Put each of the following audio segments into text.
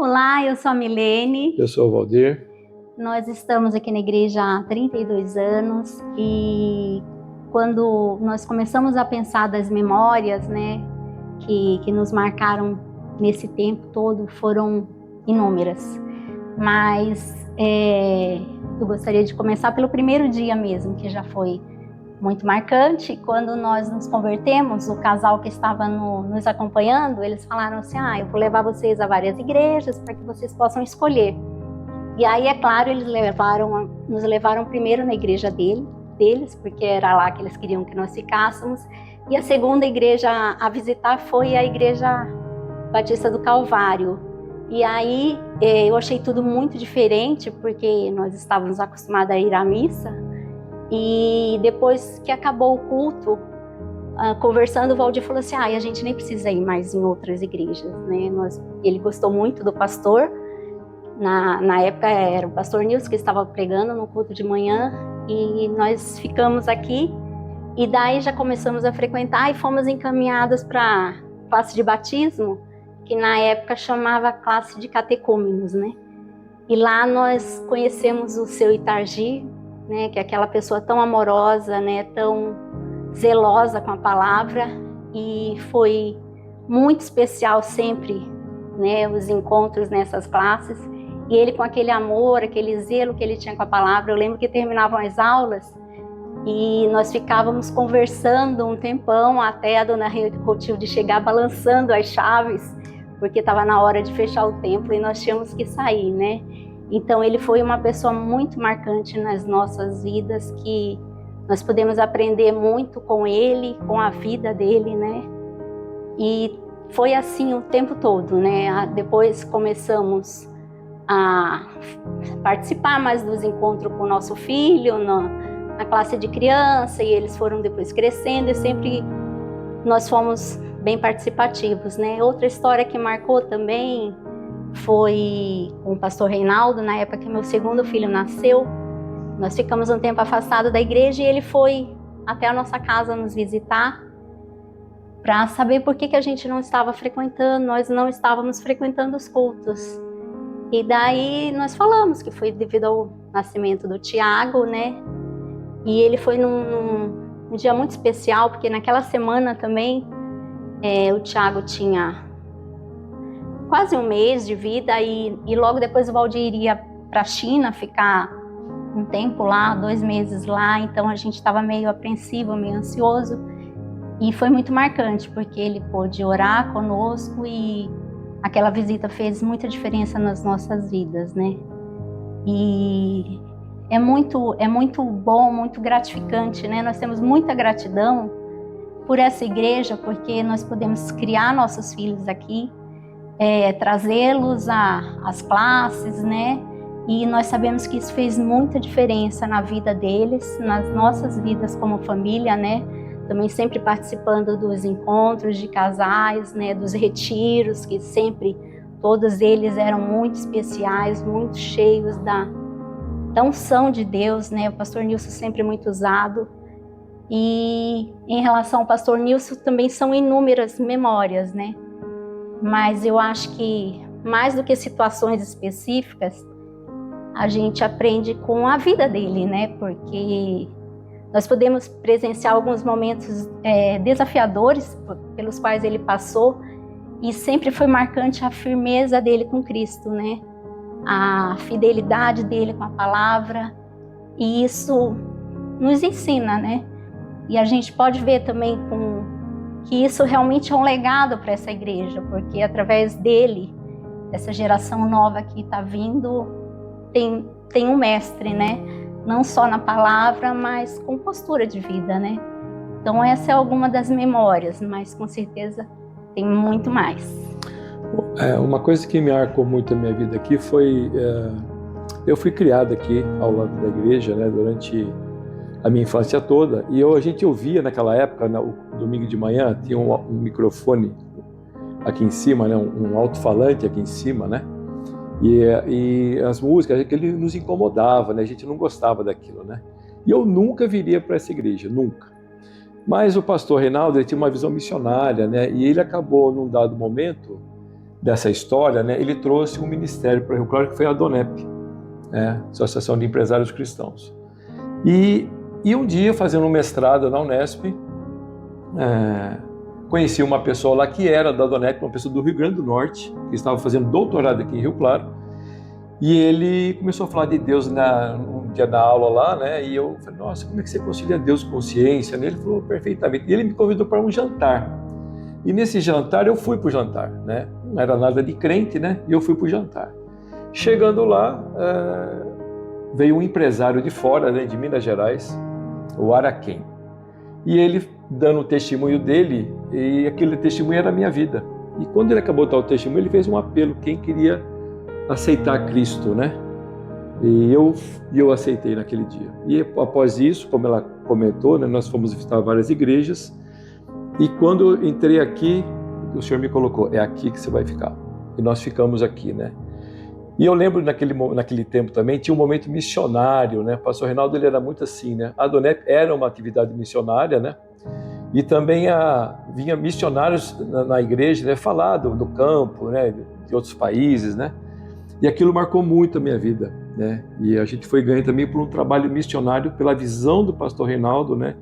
Olá, eu sou a Milene. Eu sou o Valdir. Nós estamos aqui na igreja há 32 anos e quando nós começamos a pensar das memórias, né, que nos marcaram nesse tempo todo, foram inúmeras. Mas eu gostaria de começar pelo primeiro dia mesmo, que já foi muito marcante. Quando nós nos convertemos, o casal que estava nos acompanhando, eles falaram assim: eu vou levar vocês a várias igrejas para que vocês possam escolher. E aí, é claro, eles nos levaram primeiro na igreja deles, porque era lá que eles queriam que nós ficássemos. E a segunda igreja a visitar foi a Igreja Batista do Calvário. E aí eu achei tudo muito diferente, porque nós estávamos acostumados a ir à missa. E depois que acabou o culto, conversando, o Valdir falou assim: a gente nem precisa ir mais em outras igrejas, né? Ele gostou muito do pastor. Na época era o pastor Nilson que estava pregando no culto de manhã, e nós ficamos aqui. E daí já começamos a frequentar e fomos encaminhadas para a classe de batismo, que na época chamava classe de catecúmenos, né? E lá nós conhecemos o seu Itargi, né, que é aquela pessoa tão amorosa, né, tão zelosa com a palavra, e foi muito especial sempre, né, os encontros nessas classes, e ele com aquele amor, aquele zelo que ele tinha com a palavra. Eu lembro que terminavam as aulas e nós ficávamos conversando um tempão até a dona Rotilde chegar balançando as chaves, porque estava na hora de fechar o templo e nós tínhamos que sair, né? Então ele foi uma pessoa muito marcante nas nossas vidas, que nós podemos aprender muito com ele, com a vida dele, né? E foi assim o tempo todo, né? Depois começamos a participar mais dos encontros com o nosso filho, na classe de criança, e eles foram depois crescendo, e sempre nós fomos bem participativos, né? Outra história que marcou também foi com o pastor Reinaldo, na época que meu segundo filho nasceu. Nós ficamos um tempo afastados da igreja e ele foi até a nossa casa nos visitar para saber por que a gente não estava frequentando, nós não estávamos frequentando os cultos. E daí nós falamos que foi devido ao nascimento do Tiago, né? E ele foi num dia muito especial, porque naquela semana também o Tiago tinha quase um mês de vida, e logo depois o Valdir iria para a China ficar um tempo lá, 2 meses lá. Então a gente estava meio apreensivo, meio ansioso, e foi muito marcante, porque ele pôde orar conosco e aquela visita fez muita diferença nas nossas vidas, né? E é muito bom, muito gratificante, né? Nós temos muita gratidão por essa igreja, porque nós podemos criar nossos filhos aqui, trazê-los às classes, né? E nós sabemos que isso fez muita diferença na vida deles, nas nossas vidas como família, né? Também sempre participando dos encontros de casais, né? Dos retiros, que sempre todos eles eram muito especiais, muito cheios da unção de Deus, né? O pastor Nilson sempre muito usado. E em relação ao pastor Nilson também são inúmeras memórias, né? Mas eu acho que mais do que situações específicas, a gente aprende com a vida dele, né? Porque nós podemos presenciar alguns momentos desafiadores pelos quais ele passou, e sempre foi marcante a firmeza dele com Cristo, né? A fidelidade dele com a palavra, e isso nos ensina, né? E a gente pode ver também que isso realmente é um legado para essa igreja, porque através dele, essa geração nova que está vindo, tem um mestre, né? Não só na palavra, mas com postura de vida, né? Então essa é alguma das memórias, mas com certeza tem muito mais. Uma coisa que me marcou muito a minha vida aqui foi... eu fui criado aqui ao lado da igreja, né, durante a minha infância toda, e a gente ouvia naquela época, no domingo de manhã, tinha um microfone aqui em cima, né, um alto-falante aqui em cima, né, e as músicas, aquele nos incomodava, né, a gente não gostava daquilo, né, e eu nunca viria para essa igreja, nunca. Mas o pastor Reinaldo, ele tinha uma visão missionária, né, e ele acabou, num dado momento, dessa história, né, ele trouxe um ministério para Rio Claro, que foi a DONEP, né, Associação de Empresários Cristãos. E um dia, fazendo um mestrado na Unesp, conheci uma pessoa lá que era da DONEP, uma pessoa do Rio Grande do Norte, que estava fazendo doutorado aqui em Rio Claro, e ele começou a falar de Deus um dia da aula lá, né, e eu falei, nossa, como é que você concilia Deus com ciência? Ele falou, perfeitamente. E ele me convidou para um jantar. E nesse jantar, eu fui para o jantar, né? Não era nada de crente, né? E eu fui para o jantar. Chegando lá, veio um empresário de fora, né, de Minas Gerais, o Araquém. E ele dando o testemunho dele, e aquele testemunho era a minha vida. E quando ele acabou de dar o testemunho, ele fez um apelo, quem queria aceitar Cristo, né? E eu aceitei naquele dia. E após isso, como ela comentou, né, nós fomos visitar várias igrejas. E quando eu entrei aqui, o Senhor me colocou, é aqui que você vai ficar. E nós ficamos aqui, né? E eu lembro naquele tempo também, tinha um momento missionário, né? O pastor Reinaldo, ele era muito assim, né? A DONEP era uma atividade missionária, né? E também vinha missionários na igreja, né? Falar do campo, né? De outros países, né? E aquilo marcou muito a minha vida, né? E a gente foi ganho também por um trabalho missionário, pela visão do pastor Reinaldo, né?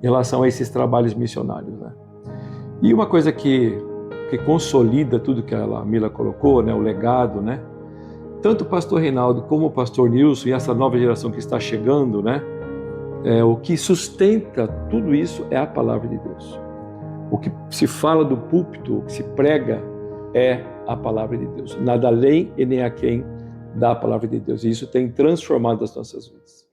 Em relação a esses trabalhos missionários, né? E uma coisa que consolida tudo que a Mila colocou, né? O legado, né? Tanto o pastor Reinaldo como o pastor Nilson e essa nova geração que está chegando, né? O que sustenta tudo isso é a palavra de Deus. O que se fala do púlpito, o que se prega é a palavra de Deus. Nada além e nem aquém da palavra de Deus. E isso tem transformado as nossas vidas.